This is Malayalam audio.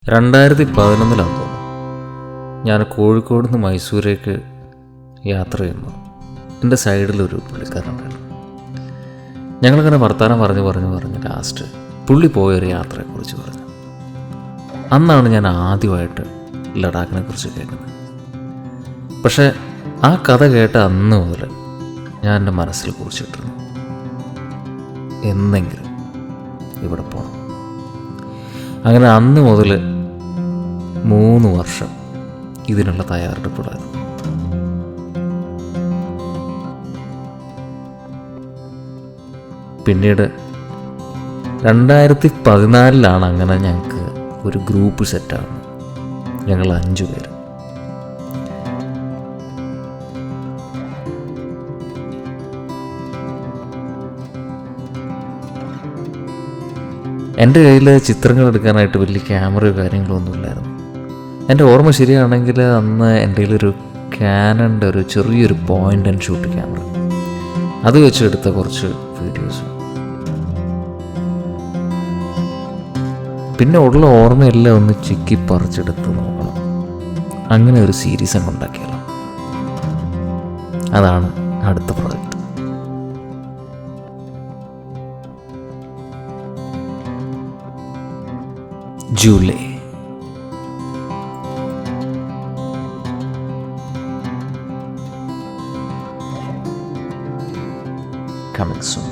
2011 തോന്നുന്നു ഞാൻ കോഴിക്കോട് നിന്ന് മൈസൂരേക്ക് യാത്ര ചെയ്യുമ്പോൾ എൻ്റെ സൈഡിലൊരു പുള്ളിക്കാരനുണ്ടായിരുന്നു. ഞങ്ങളിങ്ങനെ വർത്താനം പറഞ്ഞ് ലാസ്റ്റ് പുള്ളി പോയൊരു യാത്രയെക്കുറിച്ച് പറഞ്ഞു. അന്നാണ് ഞാൻ ആദ്യമായിട്ട് ലഡാക്കിനെ കുറിച്ച് കേൾക്കുന്നത്. പക്ഷേ ആ കഥ കേട്ട അന്ന് മുതൽ ഞാൻ എൻ്റെ മനസ്സിൽ കുറിച്ചിട്ടുണ്ട്, എന്നെങ്കിലും ഇവിടെ പോകണം. അങ്ങനെ അന്ന് മുതൽ 3 വർഷം ഇതിനുള്ള തയ്യാറെടുപ്പുണ്ടായിരുന്നു. പിന്നീട് 2014 അങ്ങനെ ഞങ്ങൾക്ക് ഒരു ഗ്രൂപ്പ് സെറ്റാണ്. ഞങ്ങൾ 5 പേര്. എൻ്റെ കയ്യിൽ ചിത്രങ്ങൾ എടുക്കാനായിട്ട് വലിയ ക്യാമറയോ കാര്യങ്ങളോ ഒന്നുമില്ലായിരുന്നു. എൻ്റെ ഓർമ്മ ശരിയാണെങ്കിൽ അന്ന് എൻ്റെ കയ്യിലൊരു ക്യാനൻ്റെ ഒരു ചെറിയൊരു പോയിൻ്റ് ആൻഡ് ഷൂട്ട് ക്യാമറ, അത് വെച്ച് എടുത്ത കുറച്ച് വീഡിയോസ്. പിന്നെ ഉള്ള ഓർമ്മയെല്ലാം ഒന്ന് ചിക്കി പറിച്ചെടുത്ത് നോക്കണം. അങ്ങനെ ഒരു സീരീസ് അങ്ങ് ഉണ്ടാക്കിയല്ലോ. അതാണ് അടുത്ത പ്രോജക്റ്റ്. JULLAY. Coming soon.